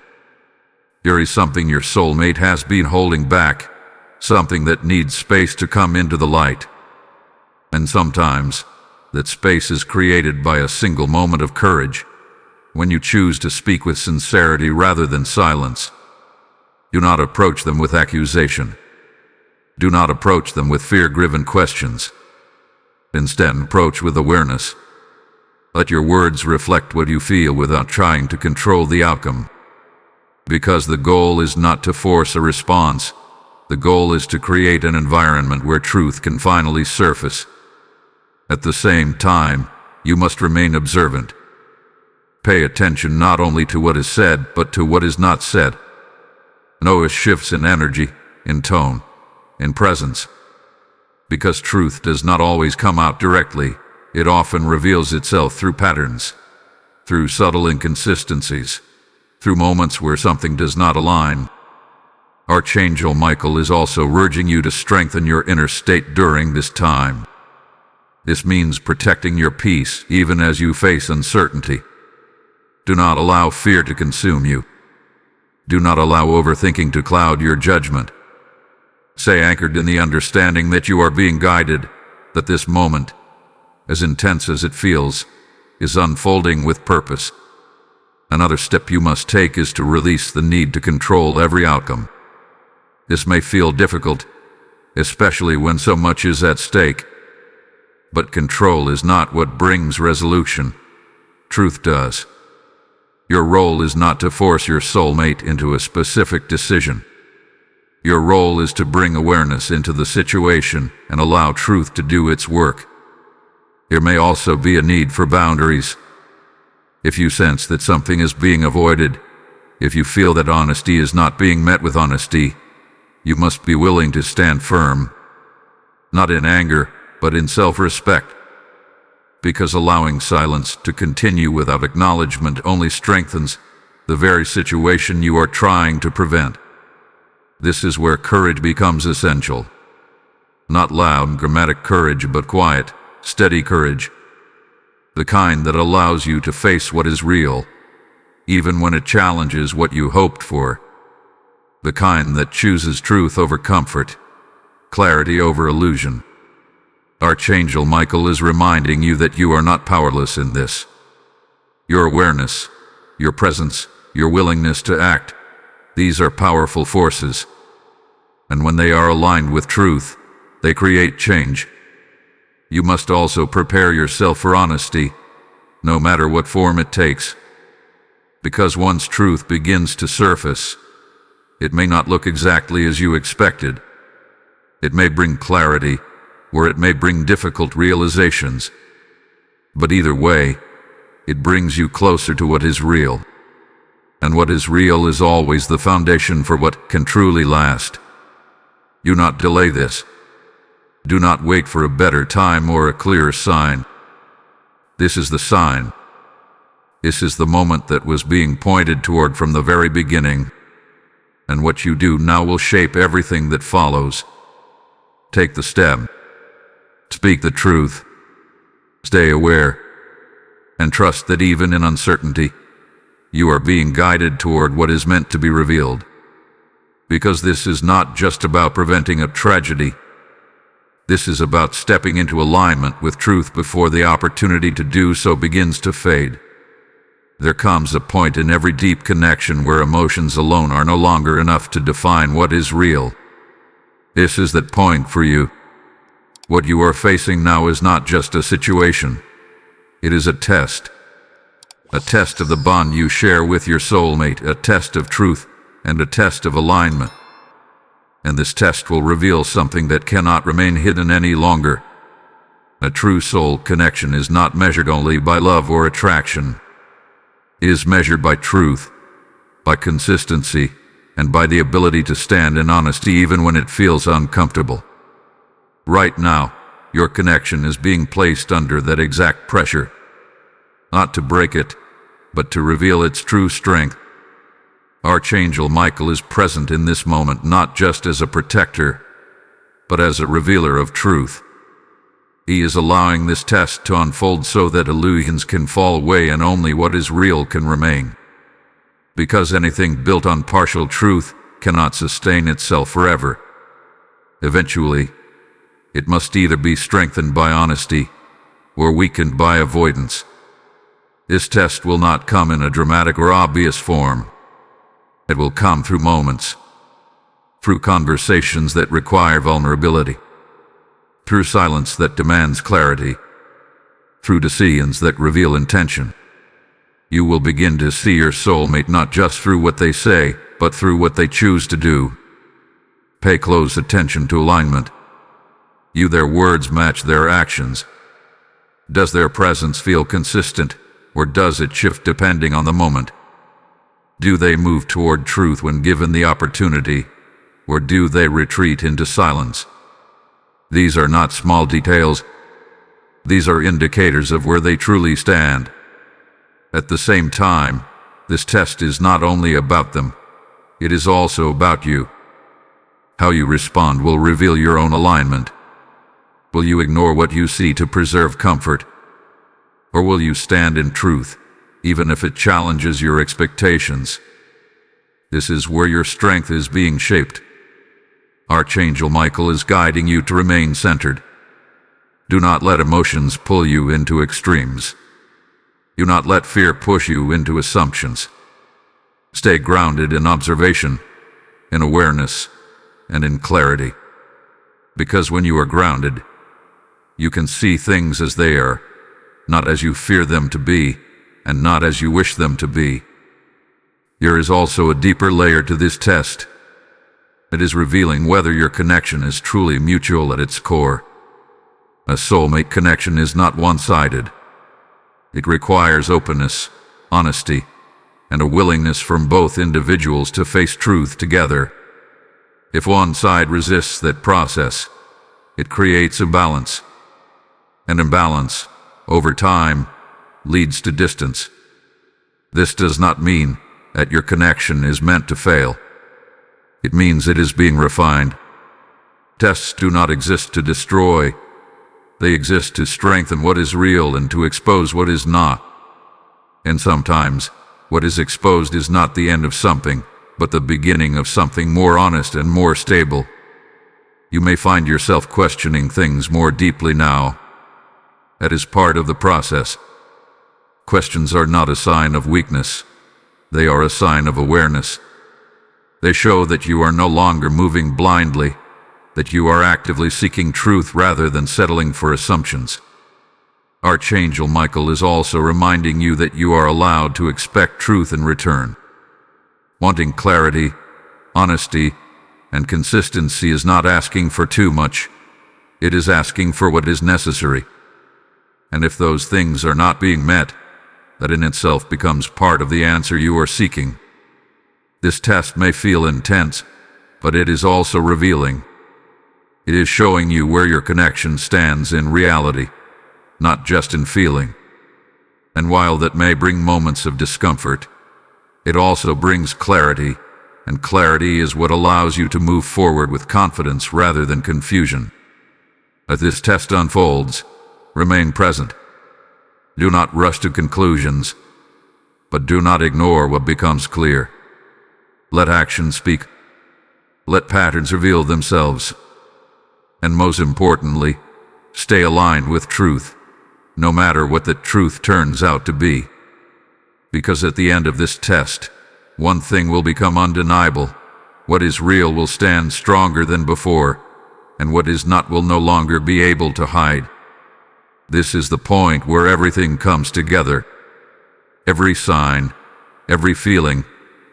There is something your soulmate has been holding back, something that needs space to come into the light. And sometimes, that space is created by a single moment of courage, when you choose to speak with sincerity rather than silence. Do not approach them with accusation. Do not approach them with fear-driven questions. Instead, approach with awareness. Let your words reflect what you feel without trying to control the outcome. Because the goal is not to force a response. The goal is to create an environment where truth can finally surface. At the same time, you must remain observant. Pay attention not only to what is said, but to what is not said. Notice shifts in energy, in tone, in presence. Because truth does not always come out directly, it often reveals itself through patterns, through subtle inconsistencies, through moments where something does not align. Archangel Michael is also urging you to strengthen your inner state during this time. This means protecting your peace even as you face uncertainty. Do not allow fear to consume you. Do not allow overthinking to cloud your judgment. Stay anchored in the understanding that you are being guided, that this moment, as intense as it feels, is unfolding with purpose. Another step you must take is to release the need to control every outcome. This may feel difficult, especially when so much is at stake. But control is not what brings resolution. Truth does. Your role is not to force your soulmate into a specific decision. Your role is to bring awareness into the situation and allow truth to do its work. There may also be a need for boundaries. If you sense that something is being avoided, if you feel that honesty is not being met with honesty, you must be willing to stand firm. Not in anger, but in self-respect. Because allowing silence to continue without acknowledgement only strengthens the very situation you are trying to prevent. This is where courage becomes essential. Not loud, dramatic courage, but quiet, steady courage. The kind that allows you to face what is real, even when it challenges what you hoped for. The kind that chooses truth over comfort, clarity over illusion. Archangel Michael is reminding you that you are not powerless in this. Your awareness, your presence, your willingness to act, these are powerful forces. And when they are aligned with truth, they create change. You must also prepare yourself for honesty, no matter what form it takes. Because once truth begins to surface, it may not look exactly as you expected. It may bring clarity, or it may bring difficult realizations. But either way, it brings you closer to what is real. And what is real is always the foundation for what can truly last. Do not delay this. Do not wait for a better time or a clearer sign. This is the sign. This is the moment that was being pointed toward from the very beginning. And what you do now will shape everything that follows. Take the step. Speak the truth. Stay aware. And trust that even in uncertainty, you are being guided toward what is meant to be revealed. Because this is not just about preventing a tragedy. This is about stepping into alignment with truth before the opportunity to do so begins to fade. There comes a point in every deep connection where emotions alone are no longer enough to define what is real. This is that point for you. What you are facing now is not just a situation. It is a test. A test of the bond you share with your soulmate, a test of truth, and a test of alignment. And this test will reveal something that cannot remain hidden any longer. A true soul connection is not measured only by love or attraction. It is measured by truth, by consistency, and by the ability to stand in honesty even when it feels uncomfortable. Right now, your connection is being placed under that exact pressure. Not to break it, but to reveal its true strength. Archangel Michael is present in this moment not just as a protector, but as a revealer of truth. He is allowing this test to unfold so that illusions can fall away and only what is real can remain. Because anything built on partial truth cannot sustain itself forever. Eventually, it must either be strengthened by honesty or weakened by avoidance. This test will not come in a dramatic or obvious form. It will come through moments, through conversations that require vulnerability, through silence that demands clarity, through decisions that reveal intention. You will begin to see your soulmate not just through what they say, but through what they choose to do. Pay close attention to alignment. Do their words match their actions? Does their presence feel consistent, or does it shift depending on the moment? Do they move toward truth when given the opportunity, or do they retreat into silence? These are not small details. These are indicators of where they truly stand. At the same time, this test is not only about them, it is also about you. How you respond will reveal your own alignment. Will you ignore what you see to preserve comfort? Or will you stand in truth, even if it challenges your expectations? This is where your strength is being shaped. Archangel Michael is guiding you to remain centered. Do not let emotions pull you into extremes. Do not let fear push you into assumptions. Stay grounded in observation, in awareness, and in clarity. Because when you are grounded, you can see things as they are, not as you fear them to be, and not as you wish them to be. There is also a deeper layer to this test. It is revealing whether your connection is truly mutual at its core. A soulmate connection is not one-sided. It requires openness, honesty, and a willingness from both individuals to face truth together. If one side resists that process, it creates imbalance. And imbalance, over time, leads to distance. This does not mean that your connection is meant to fail. It means it is being refined. Tests do not exist to destroy. They exist to strengthen what is real and to expose what is not. And sometimes, what is exposed is not the end of something, but the beginning of something more honest and more stable. You may find yourself questioning things more deeply now. That is part of the process. Questions are not a sign of weakness. They are a sign of awareness. They show that you are no longer moving blindly, that you are actively seeking truth rather than settling for assumptions. Archangel Michael is also reminding you that you are allowed to expect truth in return. Wanting clarity, honesty, and consistency is not asking for too much. It is asking for what is necessary. And if those things are not being met, that in itself becomes part of the answer you are seeking. This test may feel intense, but it is also revealing. It is showing you where your connection stands in reality, not just in feeling. And while that may bring moments of discomfort, it also brings clarity, and clarity is what allows you to move forward with confidence rather than confusion. As this test unfolds, remain present. Do not rush to conclusions, but do not ignore what becomes clear. Let action speak. Let patterns reveal themselves. And most importantly, stay aligned with truth, no matter what the truth turns out to be. Because at the end of this test, one thing will become undeniable. What is real will stand stronger than before, and what is not will no longer be able to hide. This is the point where everything comes together. Every sign, every feeling,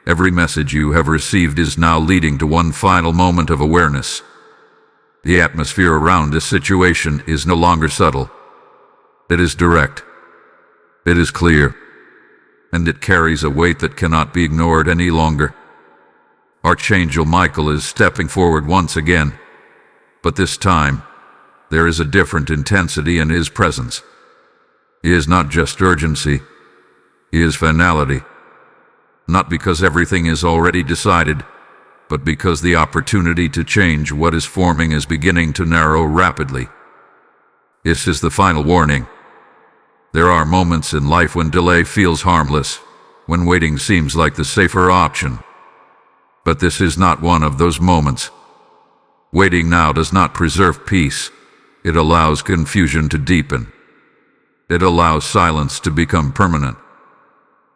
every message you have received is now leading to one final moment of awareness. The atmosphere around this situation is no longer subtle. It is direct. It is clear. And it carries a weight that cannot be ignored any longer. Archangel Michael is stepping forward once again, but this time, there is a different intensity in his presence. He is not just urgency, he is finality. Not because everything is already decided, but because the opportunity to change what is forming is beginning to narrow rapidly. This is the final warning. There are moments in life when delay feels harmless, when waiting seems like the safer option. But this is not one of those moments. Waiting now does not preserve peace. It allows confusion to deepen. It allows silence to become permanent.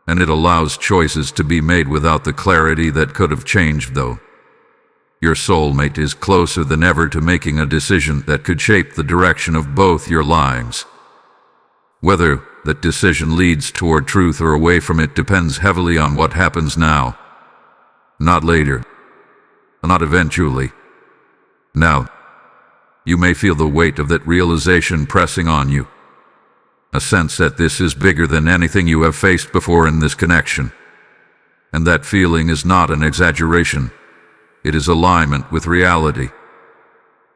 And it allows choices to be made without the clarity that could have changed, though. Your soulmate is closer than ever to making a decision that could shape the direction of both your lives. Whether that decision leads toward truth or away from it depends heavily on what happens now. Not later. Not eventually. Now. You may feel the weight of that realization pressing on you. A sense that this is bigger than anything you have faced before in this connection. And that feeling is not an exaggeration. It is alignment with reality.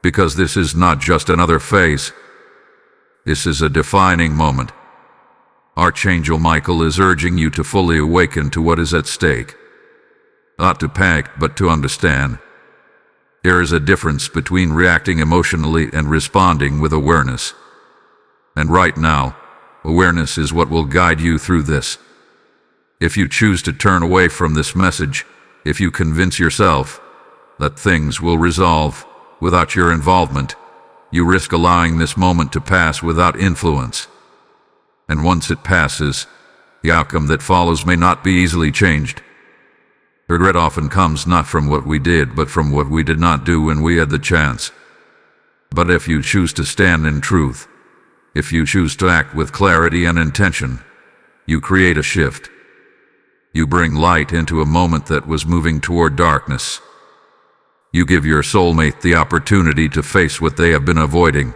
Because this is not just another phase. This is a defining moment. Archangel Michael is urging you to fully awaken to what is at stake. Not to panic, but to understand. There is a difference between reacting emotionally and responding with awareness. And right now, awareness is what will guide you through this. If you choose to turn away from this message, if you convince yourself that things will resolve without your involvement, you risk allowing this moment to pass without influence. And once it passes, the outcome that follows may not be easily changed. Regret often comes not from what we did, but from what we did not do when we had the chance. But if you choose to stand in truth, if you choose to act with clarity and intention, you create a shift. You bring light into a moment that was moving toward darkness. You give your soulmate the opportunity to face what they have been avoiding.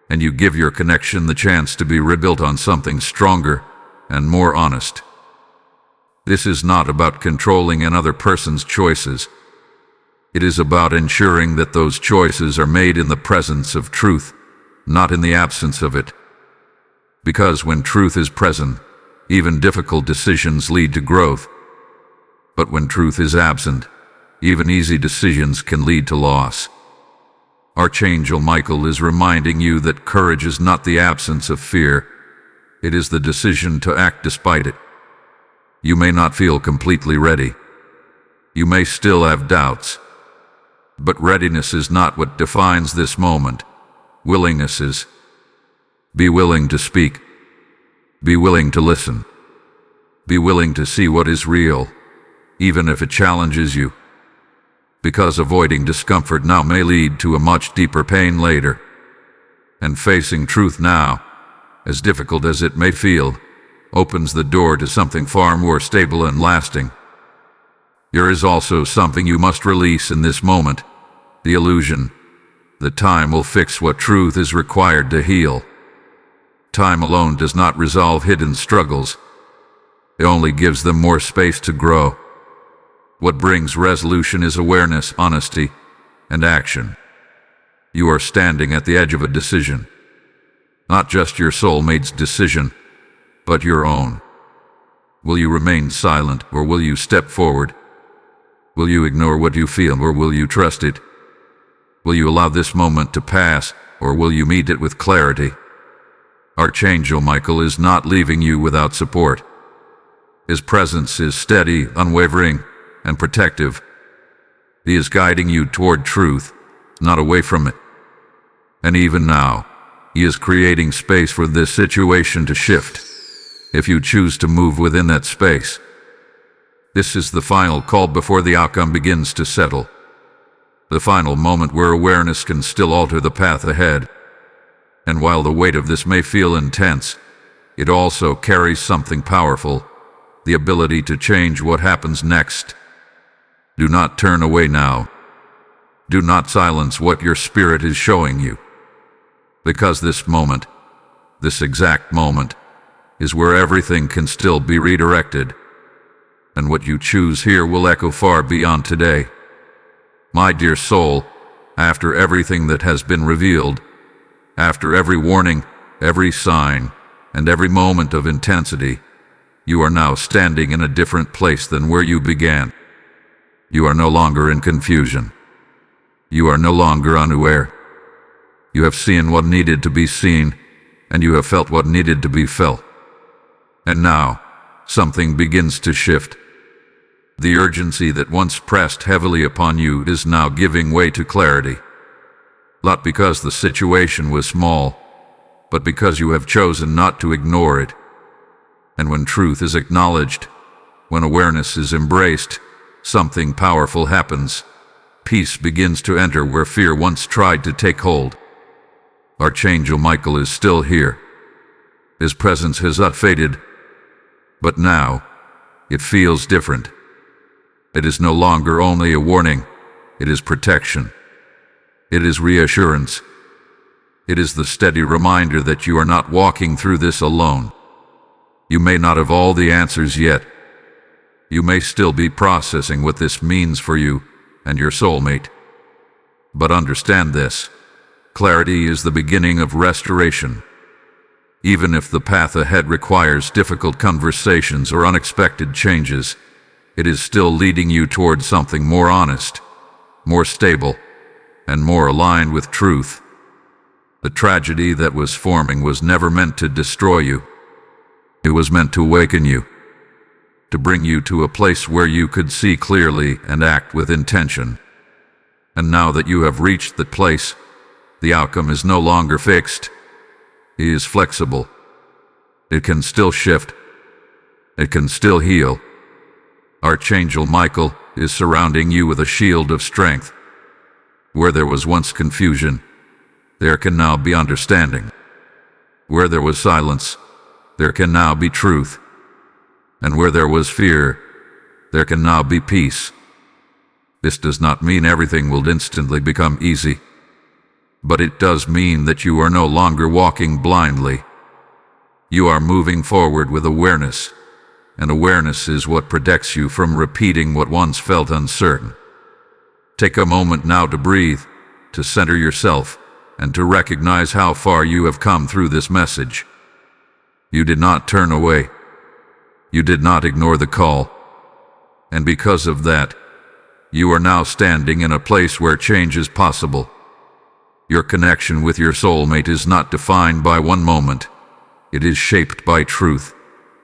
And you give your connection the chance to be rebuilt on something stronger and more honest. This is not about controlling another person's choices. It is about ensuring that those choices are made in the presence of truth, not in the absence of it. Because when truth is present, even difficult decisions lead to growth. But when truth is absent, even easy decisions can lead to loss. Archangel Michael is reminding you that courage is not the absence of fear. It is the decision to act despite it. You may not feel completely ready. You may still have doubts. But readiness is not what defines this moment. Willingness is. Be willing to speak. Be willing to listen. Be willing to see what is real, even if it challenges you. Because avoiding discomfort now may lead to a much deeper pain later. And facing truth now, as difficult as it may feel, opens the door to something far more stable and lasting. There is also something you must release in this moment, the illusion that time will fix what truth is required to heal. Time alone does not resolve hidden struggles. It only gives them more space to grow. What brings resolution is awareness, honesty, and action. You are standing at the edge of a decision. Not just your soulmate's decision, but your own. Will you remain silent, or will you step forward? Will you ignore what you feel, or will you trust it? Will you allow this moment to pass, or will you meet it with clarity? Archangel Michael is not leaving you without support. His presence is steady, unwavering, and protective. He is guiding you toward truth, not away from it. And even now, he is creating space for this situation to shift, if you choose to move within that space. This is the final call before the outcome begins to settle. The final moment where awareness can still alter the path ahead. And while the weight of this may feel intense, it also carries something powerful, the ability to change what happens next. Do not turn away now. Do not silence what your spirit is showing you. Because this moment, this exact moment, is where everything can still be redirected. And what you choose here will echo far beyond today. My dear soul, after everything that has been revealed, after every warning, every sign, and every moment of intensity, you are now standing in a different place than where you began. You are no longer in confusion. You are no longer unaware. You have seen what needed to be seen, and you have felt what needed to be felt. And now, something begins to shift. The urgency that once pressed heavily upon you is now giving way to clarity. Not because the situation was small, but because you have chosen not to ignore it. And when truth is acknowledged, when awareness is embraced, something powerful happens. Peace begins to enter where fear once tried to take hold. Archangel Michael is still here. His presence has not faded, but now it feels different. It is no longer only a warning, it is protection. It is reassurance. It is the steady reminder that you are not walking through this alone. You may not have all the answers yet. You may still be processing what this means for you and your soulmate. But understand this. Clarity is the beginning of restoration. Even if the path ahead requires difficult conversations or unexpected changes, it is still leading you toward something more honest, more stable, and more aligned with truth. The tragedy that was forming was never meant to destroy you. It was meant to awaken you, to bring you to a place where you could see clearly and act with intention. And now that you have reached that place, the outcome is no longer fixed. It is flexible. It can still shift. It can still heal. Archangel Michael is surrounding you with a shield of strength. Where there was once confusion, there can now be understanding. Where there was silence, there can now be truth. And where there was fear, there can now be peace. This does not mean everything will instantly become easy. But it does mean that you are no longer walking blindly. You are moving forward with awareness, and awareness is what protects you from repeating what once felt uncertain. Take a moment now to breathe, to center yourself, and to recognize how far you have come through this message. You did not turn away. You did not ignore the call. And because of that, you are now standing in a place where change is possible. Your connection with your soulmate is not defined by one moment. It is shaped by truth,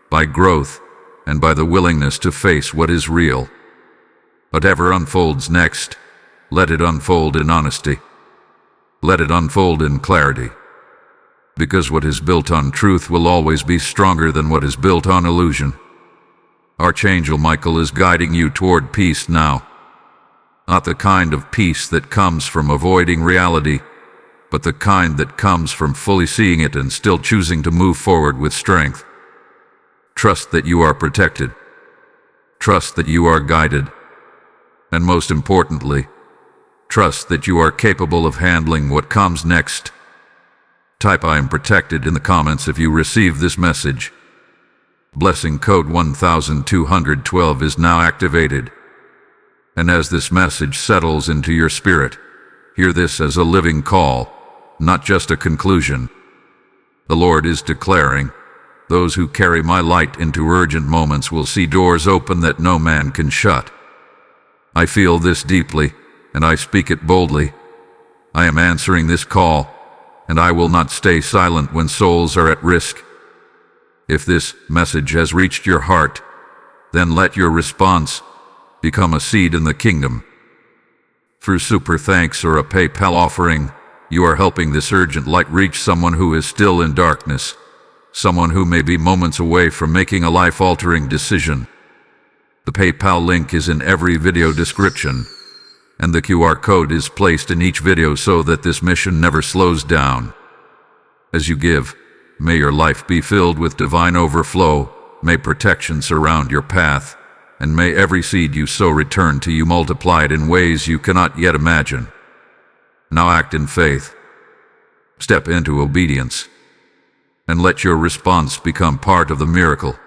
by growth, and by the willingness to face what is real. Whatever unfolds next, let it unfold in honesty. Let it unfold in clarity. Because what is built on truth will always be stronger than what is built on illusion. Archangel Michael is guiding you toward peace now. Not the kind of peace that comes from avoiding reality, but the kind that comes from fully seeing it and still choosing to move forward with strength. Trust that you are protected. Trust that you are guided. And most importantly, trust that you are capable of handling what comes next. Type "I am protected" in the comments if you receive this message. Blessing code 1212 is now activated. And as this message settles into your spirit, Hear this as a living call, not just a conclusion. The Lord is declaring, those who carry my light into urgent moments will see doors open that no man can shut. I feel this deeply, and I speak it boldly. I am answering this call, and I will not stay silent when souls are at risk. If this message has reached your heart, then let your response become a seed in the kingdom. Through super thanks or a PayPal offering, you are helping this urgent light reach someone who is still in darkness, someone who may be moments away from making a life-altering decision. The PayPal link is in every video description, and the QR code is placed in each video so that this mission never slows down. As you give, may your life be filled with divine overflow, may protection surround your path, and may every seed you sow return to you multiplied in ways you cannot yet imagine. Now act in faith. Step into obedience, and let your response become part of the miracle.